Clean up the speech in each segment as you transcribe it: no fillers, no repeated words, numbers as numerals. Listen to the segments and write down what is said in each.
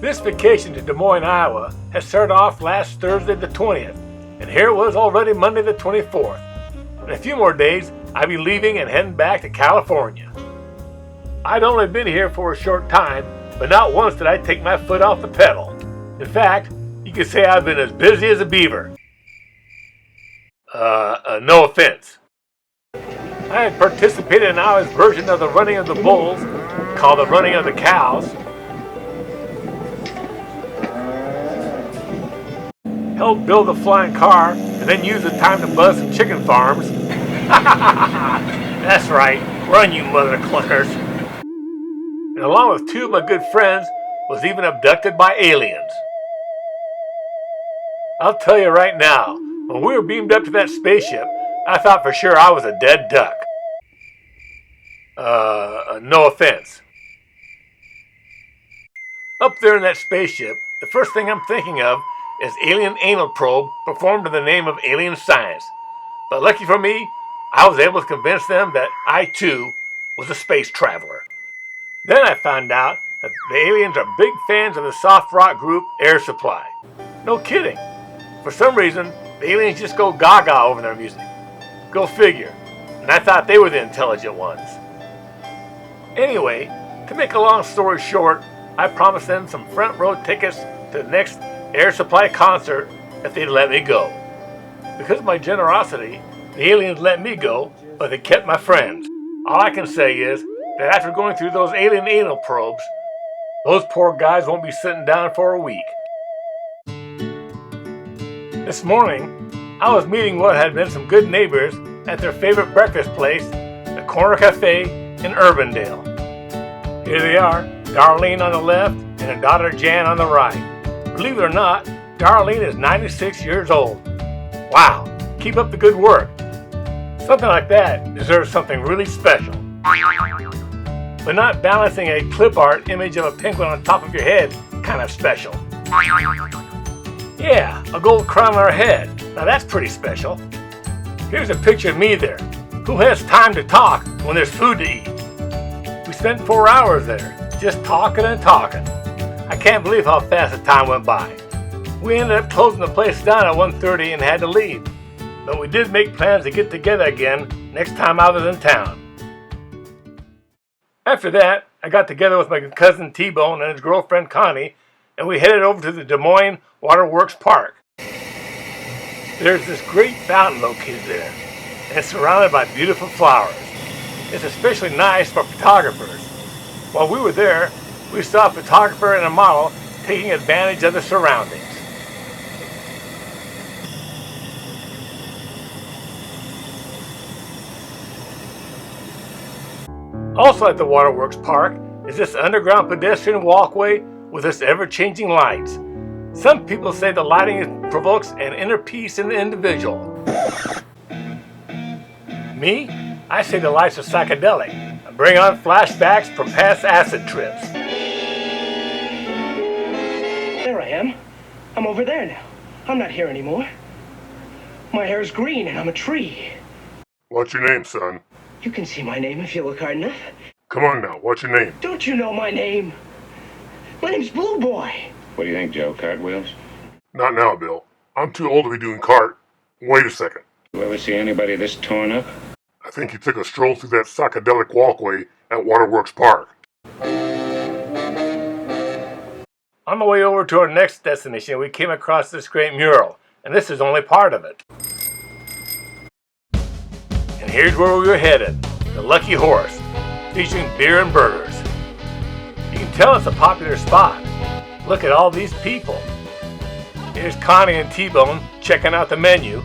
This vacation to Des Moines, Iowa had started off last Thursday the 20th, and here it was already Monday the 24th. In a few more days, I'd be leaving and heading back to California. I'd only been here for a short time, but not once did I take my foot off the pedal. In fact, you could say I've been as busy as a beaver. No offense. I had participated in Iowa's version of the running of the bulls, called the running of the cows. Helped build a flying car, and then used the time to buzz some chicken farms. That's right, run you mother cluckers. And along with two of my good friends, was even abducted by aliens. I'll tell you right now, when we were beamed up to that spaceship, I thought for sure I was a dead duck. No offense. Up there in that spaceship, the first thing I'm thinking of is alien anal probe performed in the name of alien science. But lucky for me, I was able to convince them that I too was a space traveler. Then I found out that the aliens are big fans of the soft rock group Air Supply. No kidding. For some reason, the aliens just go gaga over their music. Go figure. And I thought they were the intelligent ones. Anyway, to make a long story short, I promised them some front row tickets to the next Air Supply concert if they'd let me go. Because of my generosity, the aliens let me go, but they kept my friends. All I can say is that after going through those alien anal probes, those poor guys won't be sitting down for a week. This morning, I was meeting what had been some good neighbors at their favorite breakfast place, the Corner Cafe in Urbandale. Here they are, Darlene on the left and her daughter Jan on the right. Believe it or not, Darlene is 96 years old. Wow, keep up the good work. Something like that deserves something really special. But not balancing a clip art image of a penguin on top of your head kind of special. Yeah, a gold crown on her head. Now that's pretty special. Here's a picture of me there. Who has time to talk when there's food to eat? We spent 4 hours there, just talking and talking. I can't believe how fast the time went by. We ended up closing the place down at 1:30 and had to leave. But we did make plans to get together again next time I was in town. After that, I got together with my cousin T-Bone and his girlfriend Connie, and we headed over to the Des Moines Waterworks Park. There's this great fountain located there, and it's surrounded by beautiful flowers. It's especially nice for photographers. While we were there, we saw a photographer and a model taking advantage of the surroundings. Also at the Waterworks Park is this underground pedestrian walkway with its ever-changing lights. Some people say the lighting provokes an inner peace in the individual. Me? I say the lights are psychedelic and bring on flashbacks from past acid trips. There I am. I'm over there now. I'm not here anymore. My hair's green and I'm a tree. What's your name, son? You can see my name if you look hard enough. Come on now, what's your name? Don't you know my name? My name's Blue Boy. What do you think, Joe? Cartwheels? Not now, Bill. I'm too old to be doing cart. Wait a second. You ever see anybody this torn up? I think you took a stroll through that psychedelic walkway at Waterworks Park. On the way over to our next destination, we came across this great mural, and this is only part of it. And here's where we were headed, the Lucky Horse, featuring beer and burgers. You can tell it's a popular spot. Look at all these people. Here's Connie and T-Bone checking out the menu.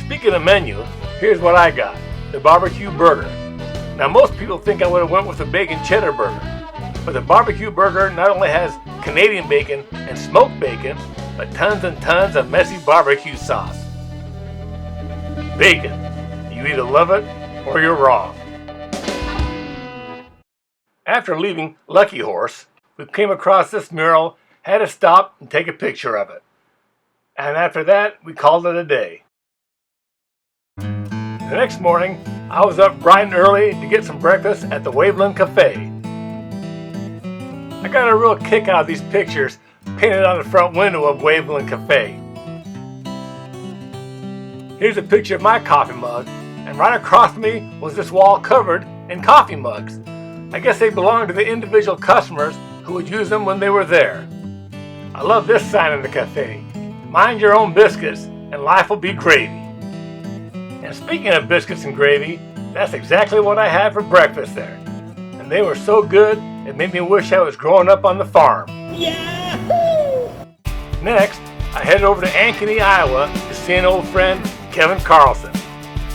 Speaking of menu, here's what I got, the barbecue burger. Now most people think I would have went with the bacon cheddar burger, but the barbecue burger not only has Canadian bacon and smoked bacon, but tons and tons of messy barbecue sauce. Bacon. You either love it or you're wrong. After leaving Lucky Horse, we came across this mural, had to stop and take a picture of it. And after that, we called it a day. The next morning, I was up bright and early to get some breakfast at the Waveland Cafe. I got a real kick out of these pictures painted on the front window of Waveland Cafe. Here's a picture of my coffee mug, and right across from me was this wall covered in coffee mugs. I guess they belonged to the individual customers who would use them when they were there. I love this sign in the cafe. Mind your own biscuits and life will be gravy. And speaking of biscuits and gravy, that's exactly what I had for breakfast there. And they were so good, it made me wish I was growing up on the farm. Yahoo! Next, I headed over to Ankeny, Iowa to see an old friend, Kevin Carlson.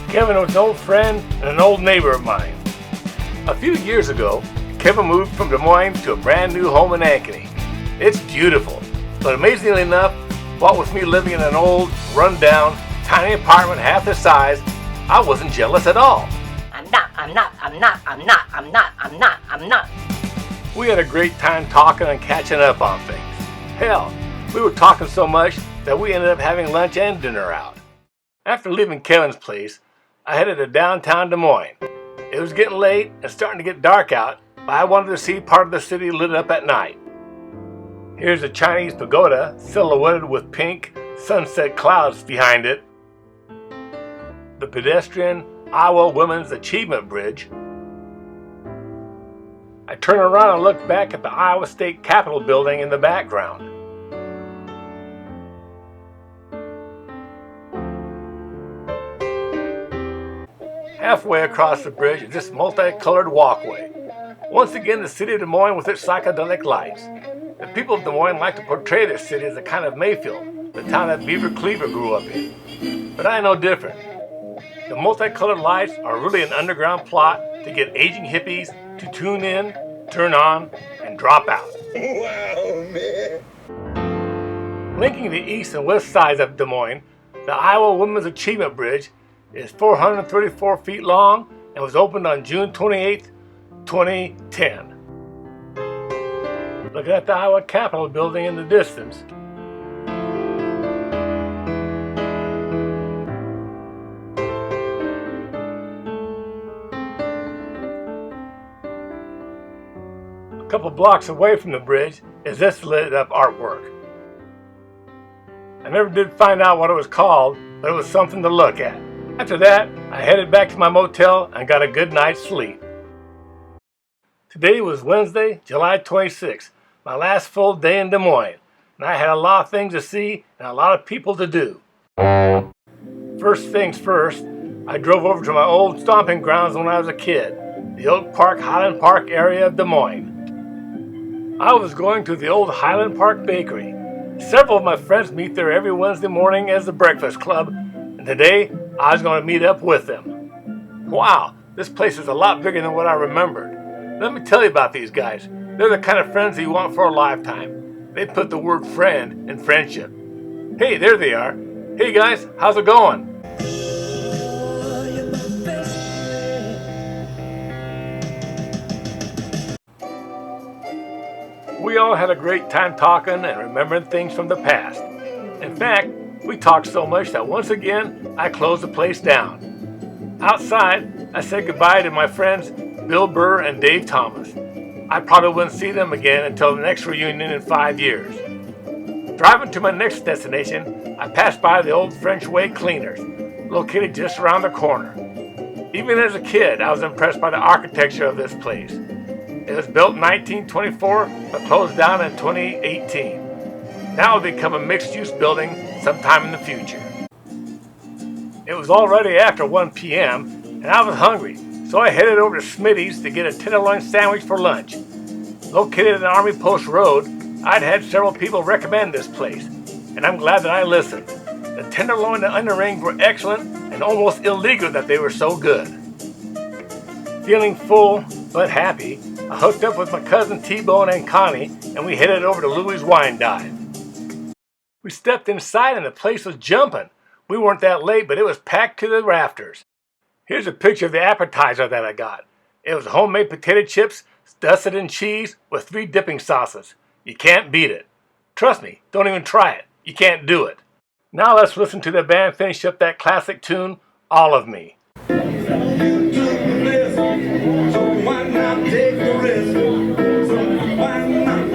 Kevin was an old friend and an old neighbor of mine. A few years ago, Kevin moved from Des Moines to a brand new home in Ankeny. It's beautiful, but amazingly enough, what with me living in an old, run-down, tiny apartment half the size, I wasn't jealous at all. I'm not. We had a great time talking and catching up on things. Hell, we were talking so much that we ended up having lunch and dinner out. After leaving Kevin's place, I headed to downtown Des Moines. It was getting late and starting to get dark out, but I wanted to see part of the city lit up at night. Here's a Chinese pagoda silhouetted with pink sunset clouds behind it. The pedestrian Iowa Women's Achievement Bridge. I turned around and looked back at the Iowa State Capitol building in the background. Halfway across the bridge is this multicolored walkway. Once again, the city of Des Moines with its psychedelic lights. The people of Des Moines like to portray their city as a kind of Mayfield, the town that Beaver Cleaver grew up in. But I know different. The multicolored lights are really an underground plot to get aging hippies to tune in, turn on, and drop out. Wow, man. Linking the east and west sides of Des Moines, the Iowa Women's Achievement Bridge is 434 feet long and was opened on June 28, 2010. Looking at the Iowa Capitol building in the distance. A couple blocks away from the bridge is this lit up artwork. I never did find out what it was called, but it was something to look at. After that, I headed back to my motel and got a good night's sleep. Today was Wednesday, July 26th, my last full day in Des Moines, and I had a lot of things to see and a lot of people to do. First things first, I drove over to my old stomping grounds when I was a kid, the Oak Park Highland Park area of Des Moines. I was going to the old Highland Park Bakery. Several of my friends meet there every Wednesday morning as the breakfast club, and today I was going to meet up with them. Wow, this place is a lot bigger than what I remembered. Let me tell you about these guys. They're the kind of friends that you want for a lifetime. They put the word friend in friendship. Hey, there they are. Hey guys, how's it going? We all had a great time talking and remembering things from the past. In fact, we talked so much that once again, I closed the place down. Outside, I said goodbye to my friends Bill Burr and Dave Thomas. I probably wouldn't see them again until the next reunion in 5 years. Driving to my next destination, I passed by the old French Way Cleaners, located just around the corner. Even as a kid, I was impressed by the architecture of this place. It was built in 1924, but closed down in 2018. Now it will become a mixed-use building sometime in the future. It was already after 1 p.m., and I was hungry, so I headed over to Smitty's to get a tenderloin sandwich for lunch. Located on Army Post Road, I'd had several people recommend this place, and I'm glad that I listened. The tenderloin and onion rings were excellent and almost illegal that they were so good. Feeling full but happy, I hooked up with my cousin T-Bone and Connie, and we headed over to Louie's Wine Dive. We stepped inside and the place was jumping. We weren't that late, but it was packed to the rafters. Here's a picture of the appetizer that I got. It was homemade potato chips dusted in cheese with 3 dipping sauces. You can't beat it. Trust me, don't even try it. You can't do it. Now let's listen to the band finish up that classic tune, All of Me. So why not take the risk? So why not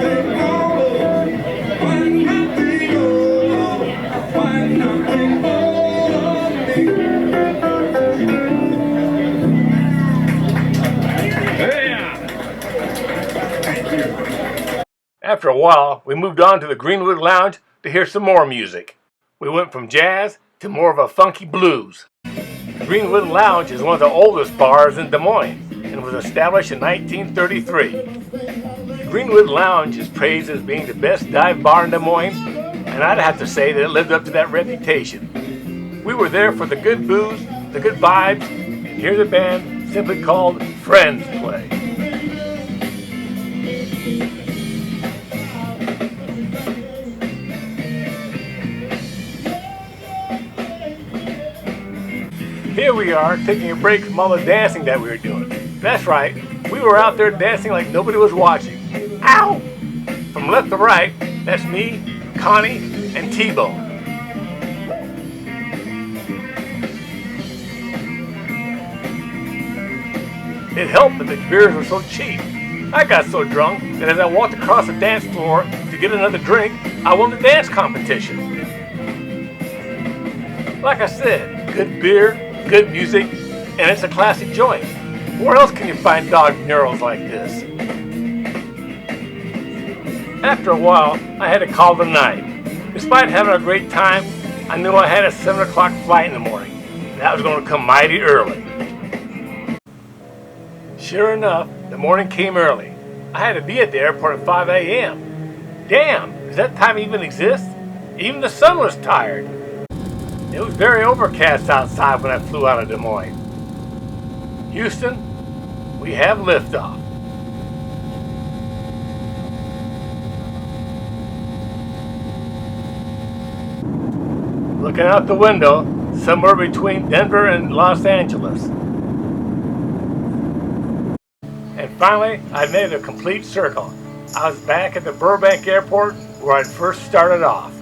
After a while, we moved on to the Greenwood Lounge to hear some more music. We went from jazz to more of a funky blues. The Greenwood Lounge is one of the oldest bars in Des Moines and was established in 1933. The Greenwood Lounge is praised as being the best dive bar in Des Moines, and I'd have to say that it lived up to that reputation. We were there for the good booze, the good vibes, and hear the band simply called Friends play. Here we are, taking a break from all the dancing that we were doing. That's right, we were out there dancing like nobody was watching. Ow! From left to right, that's me, Connie, and T-Bone. It helped that the beers were so cheap. I got so drunk that as I walked across the dance floor to get another drink, I won the dance competition. Like I said, good beer, good music, and it's a classic joint. Where else can you find dog murals like this? After a while, I had to call the night. Despite having a great time, I knew I had a 7 o'clock flight in the morning, and that was going to come mighty early. Sure enough, the morning came early. I had to be at the airport at 5 a.m. Damn, does that time even exist? Even the sun was tired. It was very overcast outside when I flew out of Des Moines. Houston, we have liftoff. Looking out the window, somewhere between Denver and Los Angeles. And finally, I made a complete circle. I was back at the Burbank Airport where I'd first started off.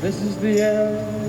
This is the end.